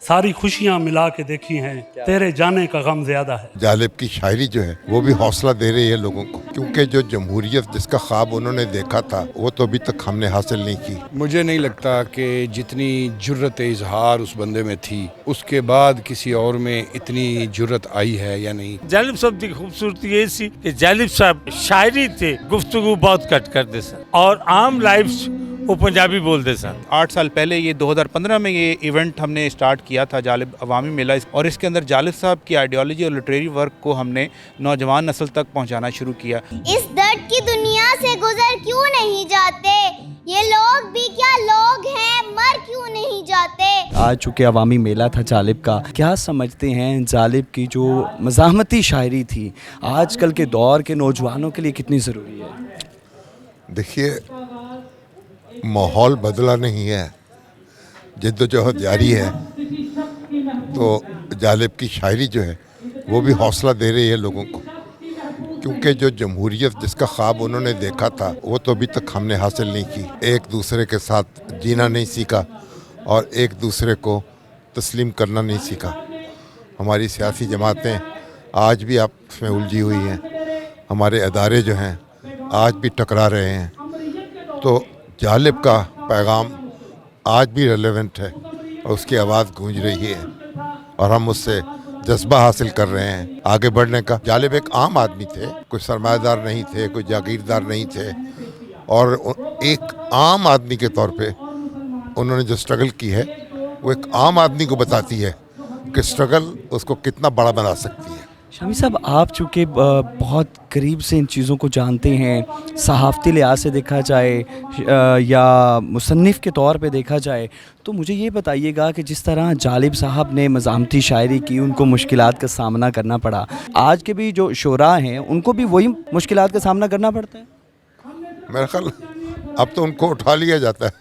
सारी खुशियाँ मिला के देखी हैं, तेरे जाने का गम ज़्यादा है। जालिब की शायरी जो है वो भी हौसला दे रही है लोगों को, क्योंकि जो जमहूरियत जिसका ख्वाब उन्होंने देखा था वो तो अभी तक हमने हासिल नहीं की। मुझे नहीं लगता कि जितनी जुर्रत इजहार उस बंदे में थी उसके बाद किसी और में इतनी जुर्रत आई है या नहीं। जालिब साहब की खूबसूरती ये सी कि जालिब साहब शायरी थे, गुफ्तगू बहुत कट करते सर और आम लाइफ वो पंजाबी बोलते सर। 8 साल पहले ये 2015 में ये इवेंट हमने स्टार्ट किया था जालिब अवामी मेला, और इसके अंदर जालिब साहब की आइडियोलॉजी और लिटरेरी वर्क को हमने नौजवान नस्ल तक पहुंचाना शुरू किया। इस दर्द की दुनिया से गुजर क्यों नहीं जाते, ये लोग भी क्या लोग हैं, मर क्यों नहीं जाते। आज चूँकि अवामी मेला था जालिब का, क्या समझते हैं जालिब की जो मज़ाहमती शायरी थी आजकल के दौर के नौजवानों के लिए कितनी ज़रूरी है? देखिए, माहौल बदला नहीं है, जद्दोजहद जारी है, तो जालिब की शायरी जो है वो भी हौसला दे रही है लोगों को, क्योंकि जो जमहूरियत जिसका ख्वाब उन्होंने देखा था वो तो अभी तक हमने हासिल नहीं की। एक दूसरे के साथ जीना नहीं सीखा और एक दूसरे को तस्लीम करना नहीं सीखा। हमारी सियासी जमातें आज भी आपस में उलझी हुई हैं, हमारे अदारे जो हैं आज भी टकरा रहे हैं। तो जालिब का पैगाम आज भी रेलेवेंट है और उसकी आवाज़ गूंज रही है और हम उससे जज्बा हासिल कर रहे हैं आगे बढ़ने का। जालिब एक आम आदमी थे, कोई सरमायादार नहीं थे, कोई जागीरदार नहीं थे, और एक आम आदमी के तौर पे उन्होंने जो स्ट्रगल की है वो एक आम आदमी को बताती है कि स्ट्रगल उसको कितना बड़ा बना सकती है। शमी साहब, आप चूँकि बहुत करीब से इन चीज़ों को जानते हैं, सहाफ़ती लिहाज से देखा जाए या मुसन्निफ़ के तौर पे देखा जाए, तो मुझे ये बताइएगा कि जिस तरह जालिब साहब ने मज़ाहमती शायरी की, उनको मुश्किलात का सामना करना पड़ा, आज के भी जो शोरा हैं उनको भी वही मुश्किलात का सामना करना पड़ता है? मेरा ख्याल अब तो उनको उठा लिया जाता है।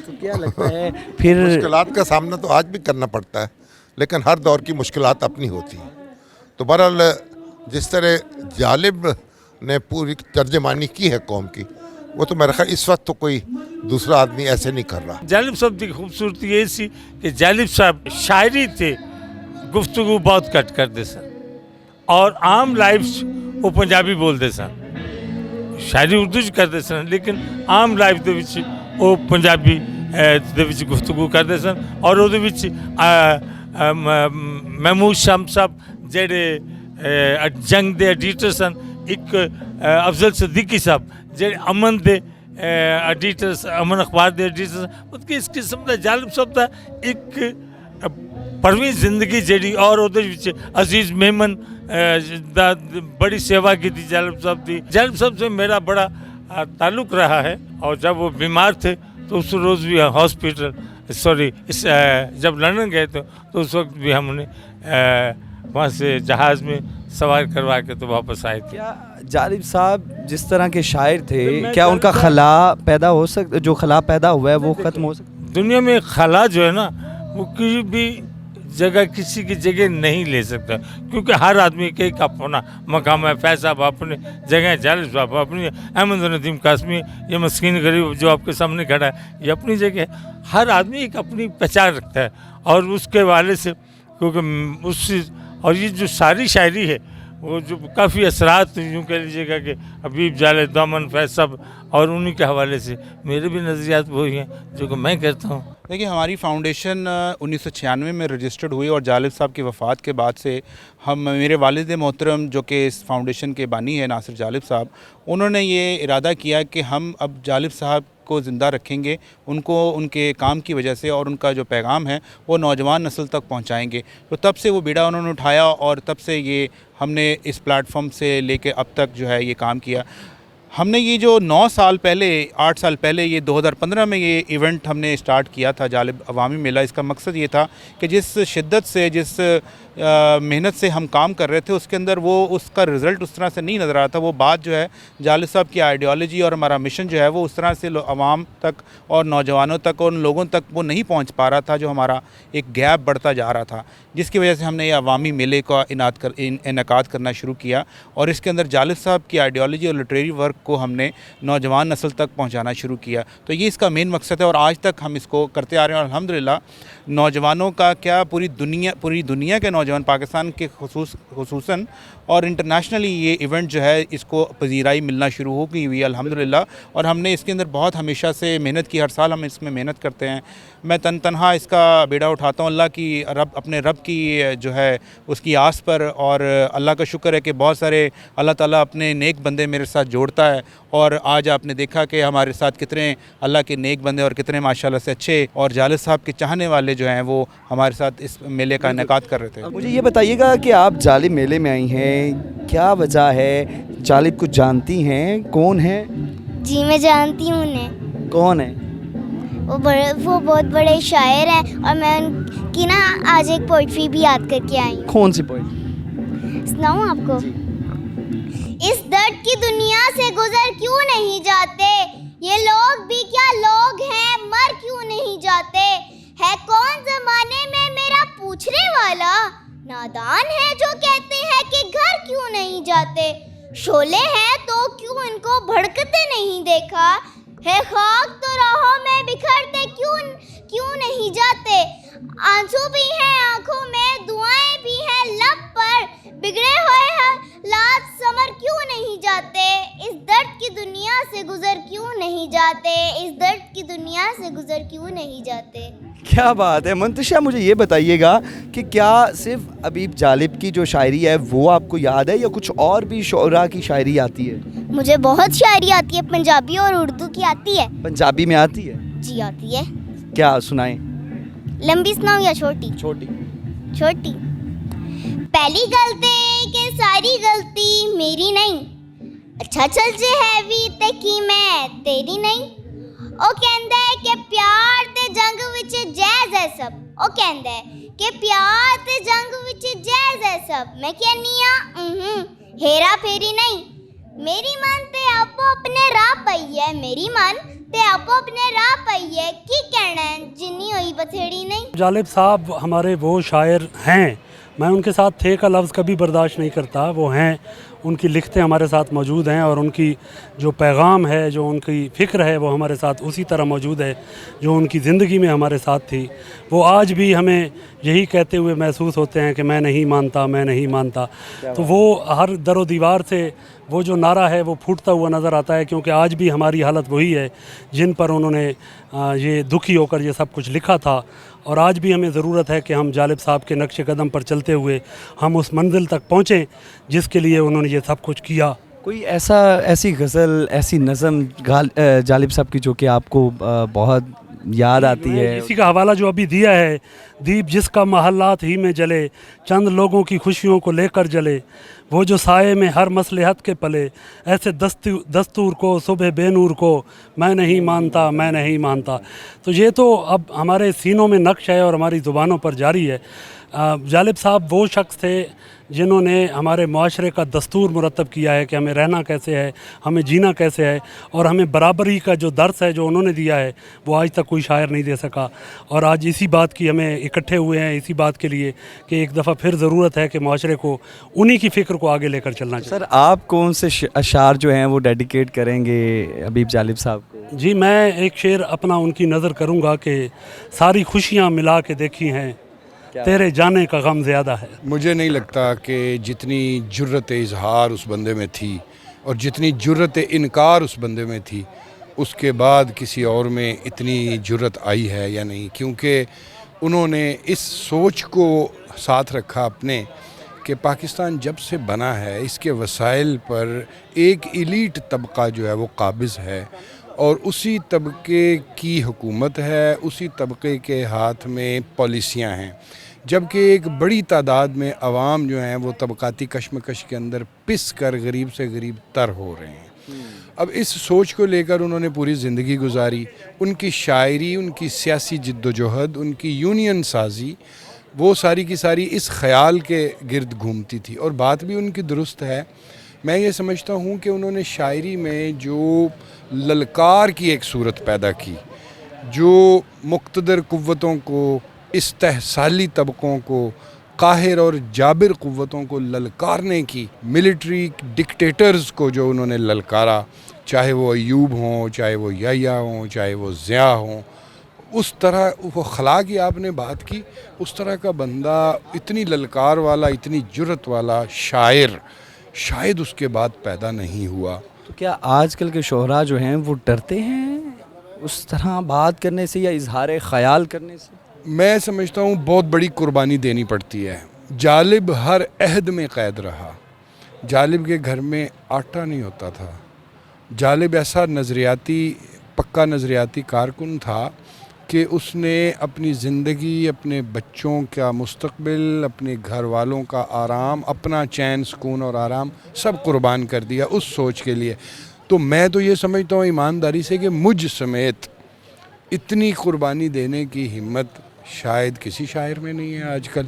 तो क्या लगता है फिर? मुश्किलात का सामना तो आज भी करना पड़ता है, लेकिन हर दौर की मुश्किलात अपनी होती हैं। तो बहरहाल जिस तरह जालिब ने पूरी तर्जमानी की है कौम की, वो तो मेरा ख्याल इस वक्त तो कोई दूसरा आदमी ऐसे नहीं कर रहा। जालिब साहब की खूबसूरती ये सी कि जालिब साहब शायरी थे, गुफ्तगू बहुत कट करते सर और आम लाइफ वो पंजाबी बोलते सर। शायरी उर्दू च करते सन, लेकिन आम लाइफ ਦੇ ਵਿੱਚ ਉਹ ਪੰਜਾਬੀ ਦੇ ਵਿੱਚ ਗੁਫ਼ਤਗੂ ਕਰਦੇ ਸਨ। ਔਰ ਉਹਦੇ ਵਿੱਚ महमूद शम्स साहब ਜਿਹੜੇ जंग ਦੇ एडिटर सन, एक अफजल सिद्दीकी साहब ਜਿਹੜੇ अमन ਦੇ एडिटर, अमन अखबार ਦੇ एडिटर। मतलब इस किस्म ਦਾ जालिब साहब ਦਾ एक ਭਰਵੀਂ ਜ਼ਿੰਦਗੀ ਜਿਹੜੀ, और ਉਹਦੇ ਵਿੱਚ अजीज़ मेमन ਦਾ बड़ी सेवा की थी जालिब साहब की। जालिब साहब से मेरा बड़ा ताल्लुक़ रहा है, और जब वो बीमार थे तो उस रोज़ भी हॉस्पिटल जब लंदन गए थे तो उस वक्त भी हमने वहाँ से जहाज़ में सवार करवा के तो वापस आए थे। क्या जालिब साहब जिस तरह के शायर थे, क्या उनका खला पैदा हो सकता, जो खला पैदा हुआ है वो ख़त्म हो सकता? दुनिया में खला जो है ना वो किसी भी जगह किसी की जगह नहीं ले सकता, क्योंकि हर आदमी के एक अपना मकाम है। फैज़ साहब अपनी जगह, जालिब साहब अपनी, अहमद नदीम कासमी, ये मस्कीन गरीब जो आपके सामने खड़ा है, ये अपनी जगह है। हर आदमी एक अपनी पहचान रखता है, और उसके वाले से क्योंकि उससे, और ये जो सारी शायरी है वो जो काफ़ी असरात यूँ कह लीजिएगा कि हबीब जालिब, दामन, फैज़ साहब, और उन्हीं के हवाले से मेरे भी नज़रियात वही हैं जो कि मैं करता हूँ। देखिए, हमारी फ़ाउंडेशन 1996 में रजिस्टर्ड हुई, और जालिब साहब की वफ़ात के बाद से हम, मेरे वालिद मोहतरम जो कि इस फाउंडेशन के बानी है नासिर जालिब साहब, उन्होंने ये इरादा किया कि हम अब जालिब साहब को ज़िंदा रखेंगे, उनको उनके काम की वजह से, और उनका जो पैगाम है वो नौजवान नस्ल तक पहुंचाएंगे। तो तब से वो बीड़ा उन्होंने उठाया, और तब से ये हमने इस प्लेटफॉर्म से लेके अब तक जो है ये काम किया। हमने ये जो 9 साल पहले, 8 साल पहले ये 2015 में ये इवेंट हमने स्टार्ट किया था जालिब अवामी मेला, इसका मकसद ये था कि जिस शिद्दत से, जिस मेहनत से हम काम कर रहे थे उसके अंदर वो उसका रिज़ल्ट उस तरह से नहीं नज़र आता। वो बात जो है जालिब साहब की आइडियोलॉजी और हमारा मिशन जो है वो उस तरह से आवाम तक और नौजवानों तक और उन लोगों तक वो नहीं पहुंच पा रहा था, जो हमारा एक गैप बढ़ता जा रहा था, जिसकी वजह से हमने ये अवामी मेले का इनकाद करना शुरू किया और इसके अंदर जालिब साहब की आइडियोलॉजी और लिटरेरी वर्क को हमने नौजवान नस्ल तक पहुँचाना शुरू किया। तो ये इसका मेन मकसद है और आज तक हम इसको करते आ रहे हैं और अल्हम्दुलिल्लाह नौजवानों का क्या पूरी दुनिया के नौजवान पाकिस्तान के खुसूसन और इंटरनेशनली ये इवेंट जो है इसको पजीराई मिलना शुरू हो गई हुई है अल्हम्दुलिल्लाह। और हमने इसके अंदर बहुत हमेशा से मेहनत की, हर साल हम इसमें मेहनत करते हैं। मैं तनहा इसका बेड़ा उठाता हूँ अल्लाह की अपने रब की जो है उसकी आस पर, और अल्लाह का शुक्र है कि बहुत सारे अल्लाह ताला अपने नेक बंदे मेरे साथ जोड़ता है और आज आपने देखा कि हमारे साथ कितने अल्लाह के नेक बंदे और कितने माशाल्लाह से अच्छे और जालिब साहब के चाहने वाले जो हैं वो हमारे साथ इस मेले का इनेकाद कर रहे थे। मुझे ये बताइएगा कि आप जालिब मेले में आई हैं, क्या वजह है? जालिब को जानती हैं? कौन है? जी मैं जानती हूँ उन्हें। कौन है? वो बहुत बड़े शायर हैं और मैं उनकी ना आज एक पोइट्री भी याद करके आई हूँ। कौन सी पोइट्री? सुनाऊँ आपको? इस दर्द की दुनिया से गुजर क्यों नहीं जाते, ये लोग भी क्या लोग हैं, मर क्यों नहीं जाते, है कौन जमाने में मेरा पूछने वाला, नादान है जो कहते हैं कि घर क्यों नहीं जाते, शोले हैं तो क्यों इनको भड़कते नहीं देखा, है खाक तो राहों में बिखरते क्यों नहीं जाते, आंसू भी हैं आंखों में, दुआएं भी हैं लब पर, बिगड़े हुए हालात समर क्यों नहीं जाते, इस दर्द की दुनिया से गुजर क्यों नहीं जाते, इस दर्द की दुनिया से गुजर क्यों नहीं जाते। क्या बात है मुंतशिरा, मुझे ये बताइएगा कि क्या सिर्फ अबीब जालिब की जो शायरी है वो आपको याद है या कुछ और भी शोरा की शायरी आती है? मुझे बहुत शायरी आती है, पंजाबी और उर्दू की आती है। पंजाबी में आती है? जी आती है। क्या सुनाएं? लंबी सुनाऊं या छोटी? छोटी। पहली गलती के सारी गलती मेरी नहीं, अच्छा चल जे है भी ते की मैं तेरी नहीं, ओ कहंदा है कि प्यार ते जंग विच जायज़ है सब, ओ कहंदा है कि प्यार ते जंग विच जायज़ है सब, मैं कहनी आ हेरा फेरी नहीं, मेरी मन ते आपो अपने राह पई है, मेरी मन ते आपो अपने राह पई है, की कहना है जिन्नी होई बथेड़ी नहीं। जालिब साहब हमारे वो शायर हैं, मैं उनके साथ थे का लफ्ज़ कभी बर्दाश्त नहीं करता, वो हैं, उनकी लिखतें हमारे साथ मौजूद हैं और उनकी जो पैगाम है, जो उनकी फ़िक्र है वो हमारे साथ उसी तरह मौजूद है जो उनकी ज़िंदगी में हमारे साथ थी। वो आज भी हमें यही कहते हुए महसूस होते हैं कि मैं नहीं मानता, मैं नहीं मानता। तो वो हर दरो दीवार से वो जो नारा है वो फूटता हुआ नज़र आता है, क्योंकि आज भी हमारी हालत वही है जिन पर उन्होंने ये दुखी होकर ये सब कुछ लिखा था। और आज भी हमें ज़रूरत है कि हम जालिब साहब के नक्श कदम पर चलते हुए हम उस मंजिल तक पहुँचें जिसके लिए उन्होंने ये सब कुछ किया। कोई ऐसी गज़ल, ऐसी नज़म जालिब साहब की जो कि आपको बहुत याद आती है? इसी का हवाला जो अभी दिया है, दीप जिसका महल्लात ही में जले, चंद लोगों की खुशियों को लेकर जले, वो जो साये में हर मसलहत के पले, ऐसे दस्तूर को सुबह बेनूर को मैं नहीं मानता, मैं नहीं मानता। तो ये तो अब हमारे सीनों में नक्श है और हमारी ज़ुबानों पर जारी है। जालिब साहब वो शख्स थे जिन्होंने हमारे माशरे का दस्तूर मुरतब किया है कि हमें रहना कैसे है, हमें जीना कैसे है, और हमें बराबरी का जो दर्स है जो उन्होंने दिया है वो आज तक कोई शायर नहीं दे सका। और आज इसी बात की हमें इकट्ठे हुए हैं, इसी बात के लिए कि एक दफ़ा फिर ज़रूरत है कि माशरे को उन्हीं की फ़िक्र को आगे लेकर चलना चाहिए। सर आप कौन से अशार जो हैं वो डेडिकेट करेंगे अबीब जालिब साहब को? जी मैं एक शेर अपना उनकी नज़र करूँगा कि सारी खुशियाँ मिला के देखी हैं, तेरे जाने का गम ज़्यादा है। मुझे नहीं लगता कि जितनी जुर्रत इजहार उस बंदे में थी और जितनी जुर्रत इनकार उस बंदे में थी उसके बाद किसी और में इतनी जुर्रत आई है या नहीं, क्योंकि उन्होंने इस सोच को साथ रखा अपने कि पाकिस्तान जब से बना है इसके वसाइल पर एक एलीट तबका जो है वो काबिज़ है और उसी तबके की हुकूमत है, उसी तबके के हाथ में पॉलिसियाँ हैं, जबकि एक बड़ी तादाद में अवाम जो हैं वो तबकाती कशमकश के अंदर पिस कर गरीब से गरीब तर हो रहे हैं। अब इस सोच को लेकर उन्होंने पूरी ज़िंदगी गुजारी। उनकी शायरी, उनकी सियासी जिद्दोजहद, उनकी यूनियन साजी وہ ساری کی ساری اس خیال کے گرد گھومتی تھی، اور بات بھی ان کی درست ہے۔ میں یہ سمجھتا ہوں کہ انہوں نے شاعری میں جو للکار کی ایک صورت پیدا کی، جو مقتدر قوتوں کو، استحصالی طبقوں کو، قاہر اور جابر قوتوں کو للکارنے کی، ملٹری ڈکٹیٹرز کو جو انہوں نے للکارا، چاہے وہ ایوب ہوں، چاہے وہ یحییٰ ہوں، چاہے وہ ضیاء ہوں، اس طرح وہ خلا کی آپ نے بات کی، اس طرح کا بندہ اتنی للکار والا، اتنی جرت والا شاعر شاید اس کے بعد پیدا نہیں ہوا۔ تو کیا آج کل کے شعراء جو ہیں وہ ڈرتے ہیں اس طرح بات کرنے سے یا اظہار خیال کرنے سے؟ میں سمجھتا ہوں بہت بڑی قربانی دینی پڑتی ہے۔ جالب ہر عہد میں قید رہا، جالب کے گھر میں آٹا نہیں ہوتا تھا، جالب ایسا نظریاتی پکا نظریاتی کارکن تھا کہ اس نے اپنی زندگی، اپنے بچوں کا مستقبل، اپنے گھر والوں کا آرام، اپنا چین سکون اور آرام سب قربان کر دیا اس سوچ کے لیے۔ تو میں تو یہ سمجھتا ہوں ایمانداری سے کہ مجھ سمیت اتنی قربانی دینے کی ہمت شاید کسی شاعر میں نہیں ہے آج کل۔